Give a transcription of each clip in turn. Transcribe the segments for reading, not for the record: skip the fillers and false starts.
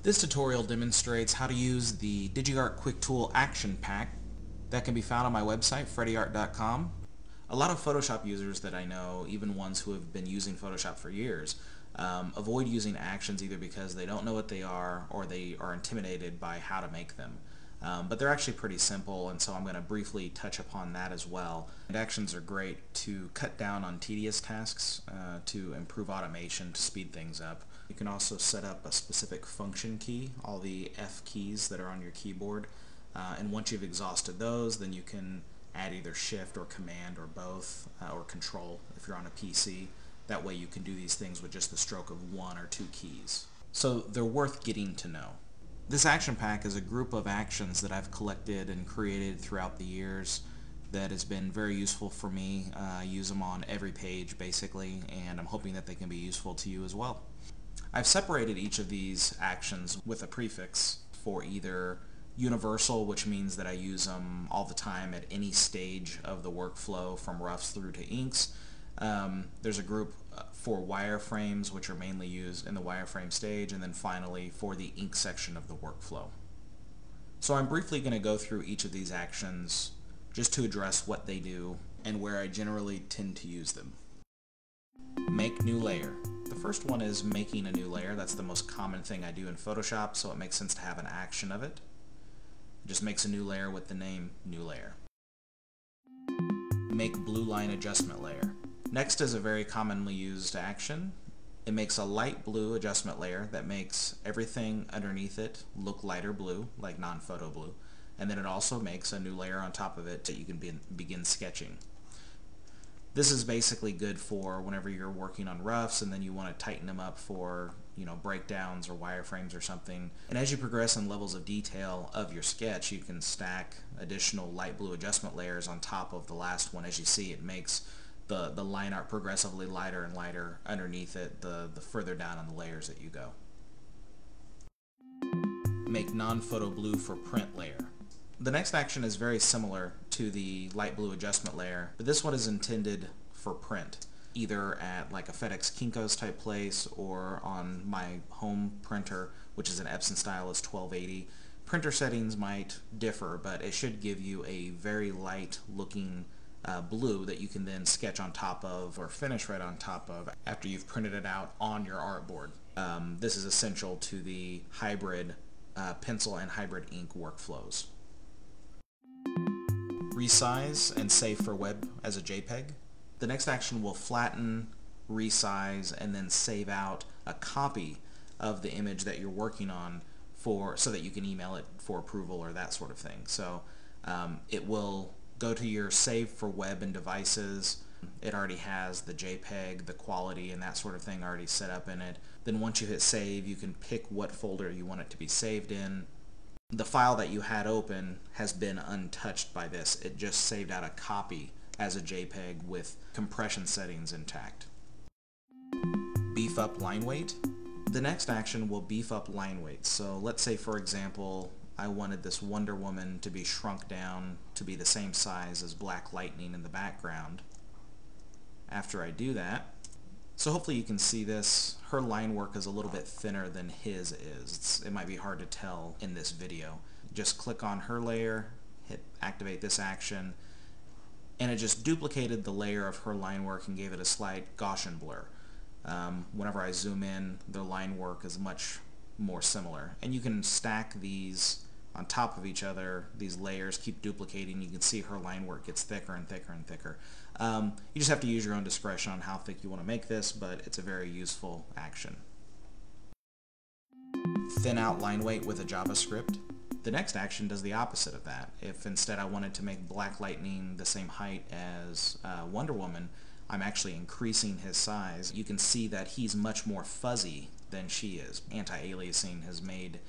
This tutorial demonstrates how to use the Digi-Art Quicktol Action Pack that can be found on my website, freddyart.com. A lot of Photoshop users that I know, even ones who have been using Photoshop for years, avoid using actions either because they don't know what they are or they are intimidated by how to make them. But they're actually pretty simple, and so I'm going to briefly touch upon that as well. And actions are great to cut down on tedious tasks, to improve automation, to speed things up. You can also set up a specific function key, all the F keys that are on your keyboard, and once you've exhausted those, then you can add either Shift or Command or both, or Control if you're on a PC. That way you can do these things with just the stroke of one or two keys. So they're worth getting to know. This action pack is a group of actions that I've collected and created throughout the years that has been very useful for me. I use them on every page basically, and I'm hoping that they can be useful to you as well. I've separated each of these actions with a prefix for either universal, which means that I use them all the time at any stage of the workflow from roughs through to inks. There's a group for wireframes, which are mainly used in the wireframe stage, and then finally for the ink section of the workflow. So I'm briefly going to go through each of these actions just to address what they do and where I generally tend to use them. Make new layer. The first one is making a new layer. That's the most common thing I do in Photoshop, so it makes sense to have an action of it. It just makes a new layer with the name new layer. Make Blueline adjustment layer. Next is a very commonly used action. It makes a light blue adjustment layer that makes everything underneath it look lighter blue, like non-photo blue, and then it also makes a new layer on top of it that you can begin sketching. This is basically good for whenever you're working on roughs and then you want to tighten them up for, breakdowns or wireframes or something. And as you progress in levels of detail of your sketch, you can stack additional light blue adjustment layers on top of the last one. As you see, it makes the line art progressively lighter and lighter underneath it the further down on the layers that you go. Make non-photo blue for print layer. The next action is very similar to the light blue adjustment layer, but this one is intended for print, either at like a FedEx Kinko's type place or on my home printer, which is an Epson Stylus 1280. Printer settings might differ, but it should give you a very light looking blue that you can then sketch on top of or finish right on top of after you've printed it out on your artboard. This is essential to the hybrid pencil and hybrid ink workflows. Resize and save for web as a Jpeg. The next action will flatten, resize, and then save out a copy of the image that you're working on so that you can email it for approval or that sort of thing. So it will go to your save for web and devices. It already has the Jpeg, the quality, and that sort of thing already set up in it. Then once you hit save, you can pick what folder you want it to be saved in. The file that you had open has been untouched by this. It just saved out a copy as a Jpeg with compression settings intact. Beef up line weight. The next action will beef up line weight. So let's say, for example, I wanted this Wonder Woman to be shrunk down to be the same size as Black Lightning in the background. After I do that, so hopefully you can see this, her line work is a little bit thinner than his is. It might be hard to tell in this video. Just click on her layer, hit activate this action, and it just duplicated the layer of her line work and gave it a slight Gaussian blur. Whenever I zoom in, the line work is much more similar. And you can stack these on top of each other, these layers, keep duplicating. You can see her line work gets thicker and thicker and thicker. You just have to use your own discretion on how thick you want to make this, but it's a very useful action. Thin out line weight with a JavaScript. The next action does the opposite of that. If instead I wanted to make Black Lightning the same height as Wonder Woman, I'm actually increasing his size. You can see that he's much more fuzzy than she is. Anti-aliasing has made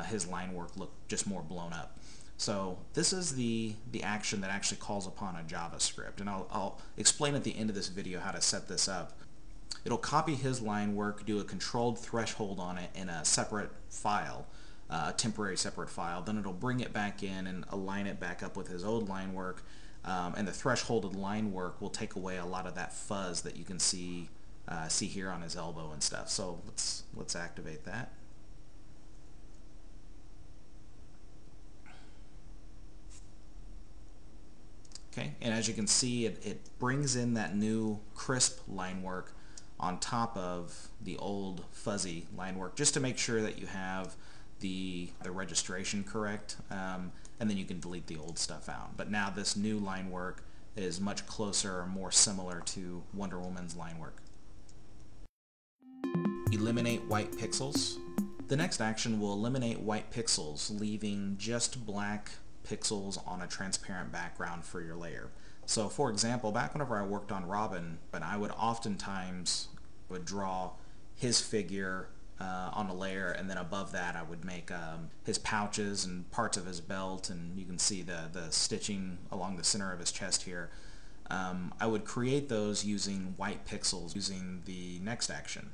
his line work look just more blown up. So this is the action that actually calls upon a JavaScript, and I'll explain at the end of this video how to set this up. It'll copy his line work, do a controlled threshold on it in a separate file, a temporary separate file, then it'll bring it back in and align it back up with his old line work, and the thresholded line work will take away a lot of that fuzz that you can see here on his elbow and stuff. So let's activate that. Okay, and as you can see, it brings in that new crisp line work on top of the old fuzzy line work, just to make sure that you have the registration correct, and then you can delete the old stuff out. But now this new line work is much closer or more similar to Wonder Woman's line work. Eliminate white pixels. The next action will eliminate white pixels, leaving just black pixels on a transparent background for your layer. So for example, back whenever I worked on Robin, I would oftentimes draw his figure on a layer, and then above that I would make his pouches and parts of his belt, and you can see the stitching along the center of his chest here. I would create those using white pixels using the next action.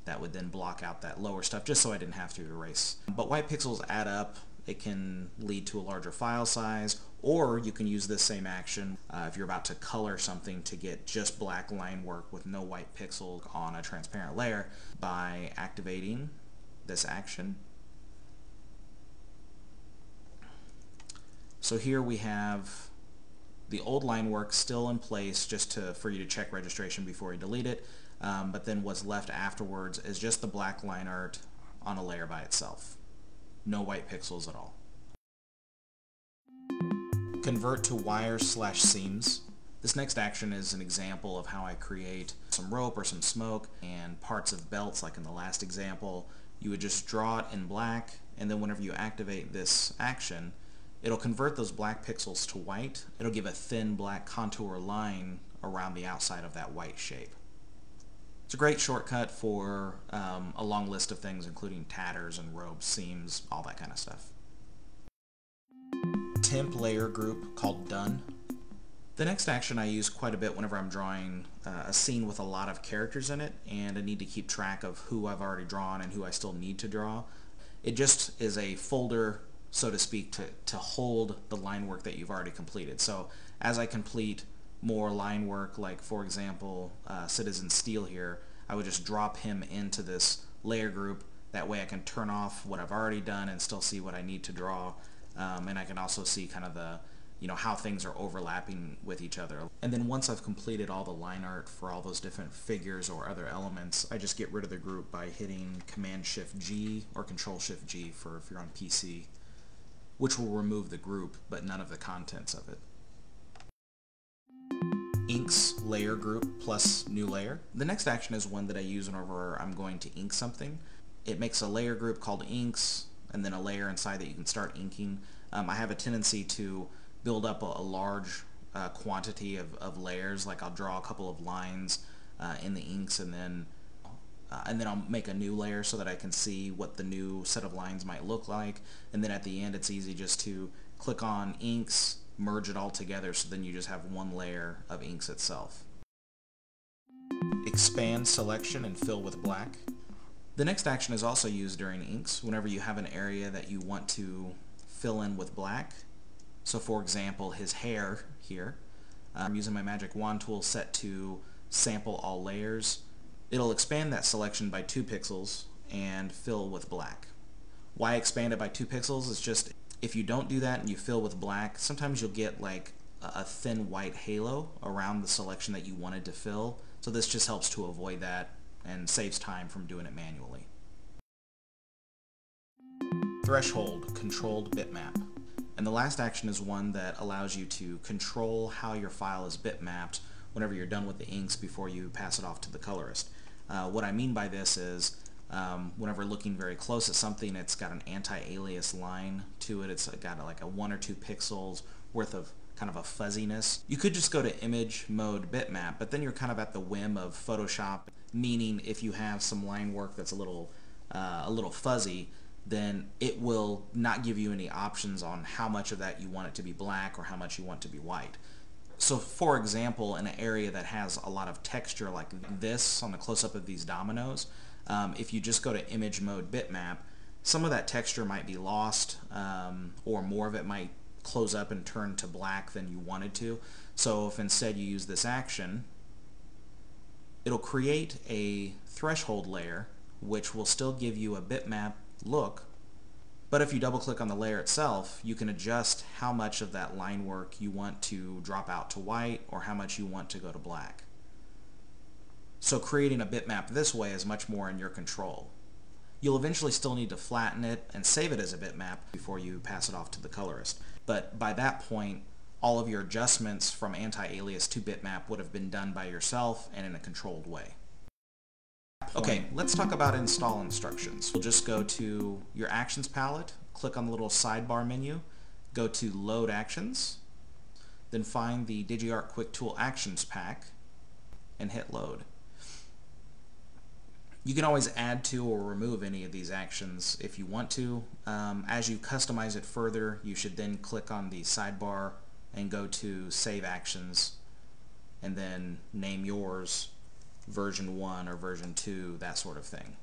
That would then block out that lower stuff just so I didn't have to erase. But white pixels add up. It can lead to a larger file size, or you can use this same action if you're about to color something to get just black line work with no white pixels on a transparent layer by activating this action. So here we have the old line work still in place just for you to check registration before you delete it, but then what's left afterwards is just the black line art on a layer by itself. No white pixels at all. Convert to wires/seams. This next action is an example of how I create some rope or some smoke and parts of belts, like in the last example. You would just draw it in black, and then whenever you activate this action, it'll convert those black pixels to white. It'll give a thin black contour line around the outside of that white shape. It's a great shortcut for a long list of things, including tatters and ropes, seams, all that kind of stuff. Temp layer group called Done. The next action I use quite a bit whenever I'm drawing a scene with a lot of characters in it, and I need to keep track of who I've already drawn and who I still need to draw. It just is a folder, so to speak, to hold the line work that you've already completed. So as I complete more line work, like for example Citizen Steel here, I would just drop him into this layer group. That way I can turn off what I've already done and still see what I need to draw, and I can also see kind of the how things are overlapping with each other. And then once I've completed all the line art for all those different figures or other elements, I just get rid of the group by hitting Command-Shift-G or Control-Shift-G for if you're on PC, which will remove the group but none of the contents of it. Inks layer group plus new layer. The next action is one that I use whenever I'm going to ink something. It makes a layer group called Inks and then a layer inside that you can start inking. I have a tendency to build up a large quantity of layers. Like I'll draw a couple of lines in the inks, and then I'll make a new layer so that I can see what the new set of lines might look like. And then at the end it's easy just to click on Inks, merge it all together, so then you just have one layer of inks itself. Expand selection and fill with black. The next action is also used during inks whenever you have an area that you want to fill in with black. So for example, his hair here, I'm using my magic wand tool set to sample all layers. It'll expand that selection by 2 pixels and fill with black. Why expand it by 2 pixels is just, if you don't do that and you fill with black, sometimes you'll get like a thin white halo around the selection that you wanted to fill. So this just helps to avoid that and saves time from doing it manually. Threshold, controlled bitmap. And the last action is one that allows you to control how your file is bitmapped whenever you're done with the inks before you pass it off to the colorist. What I mean by this is whenever looking very close at something, it's got an anti-alias line to it. It's got like a 1 or 2 pixels worth of kind of a fuzziness. You could just go to image mode bitmap, but then you're kind of at the whim of Photoshop, meaning if you have some line work that's a little fuzzy, then it will not give you any options on how much of that you want it to be black or how much you want to be white. So for example, in an area that has a lot of texture like this on the close-up of these dominoes, if you just go to image mode bitmap, some of that texture might be lost, or more of it might close up and turn to black than you wanted to. So if instead you use this action, it'll create a threshold layer which will still give you a bitmap look, But if you double click on the layer itself, you can adjust how much of that line work you want to drop out to white or how much you want to go to black. So creating a bitmap this way is much more in your control. You'll eventually still need to flatten it and save it as a bitmap before you pass it off to the colorist. But by that point, all of your adjustments from anti-alias to bitmap would have been done by yourself and in a controlled way. Okay, let's talk about install instructions. We'll just go to your Actions palette, click on the little sidebar menu, go to Load Actions, then find the Digi-Art Quicktol Actions Pack, and hit Load. You can always add to or remove any of these actions if you want to. As you customize it further, you should then click on the sidebar and go to Save Actions, and then name yours version 1 or version 2, that sort of thing.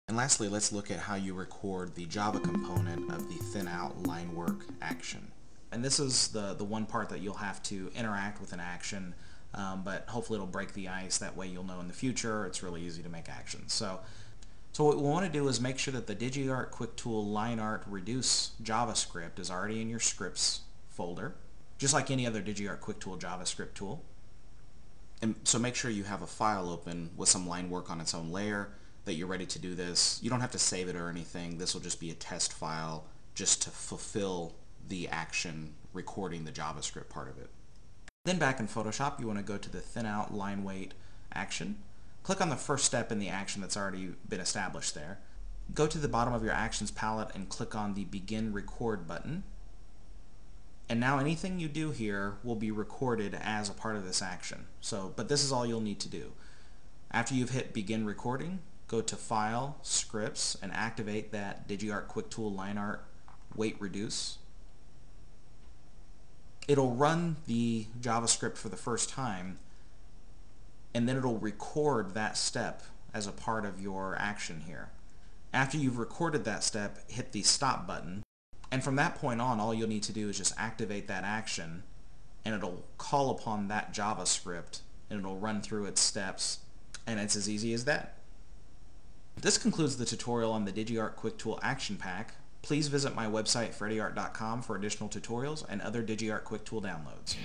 And lastly, let's look at how you record the Java component of the Thinout line work action. And this is the one part that you'll have to interact with an action, but hopefully it'll break the ice. That way you'll know in the future it's really easy to make actions. So what we want to do is make sure that the Digi-Art Quicktol line art reduce JavaScript is already in your scripts folder, just like any other Digi-Art Quicktol JavaScript tool. And so make sure you have a file open with some line work on its own layer that you're ready to do this. You don't have to save it or anything. This will just be a test file just to fulfill the action recording the JavaScript part of it. Then back in Photoshop, you want to go to the Thinout line weight action. Click on the first step in the action that's already been established there. Go to the bottom of your Actions palette and click on the Begin Record button. And now anything you do here will be recorded as a part of this action. But this is all you'll need to do. After you've hit Begin Recording, go to File, Scripts, and activate that Digi-Art Quicktol line art weight reduce. It'll run the JavaScript for the first time, and then it'll record that step as a part of your action here. After you've recorded that step, hit the Stop button. And from that point on, all you'll need to do is just activate that action, and it'll call upon that JavaScript, and it'll run through its steps, and it's as easy as that. This concludes the tutorial on the Digi-Art Quicktol Action Pack. Please visit my website, freddyart.com, for additional tutorials and other Digi-Art Quicktol downloads.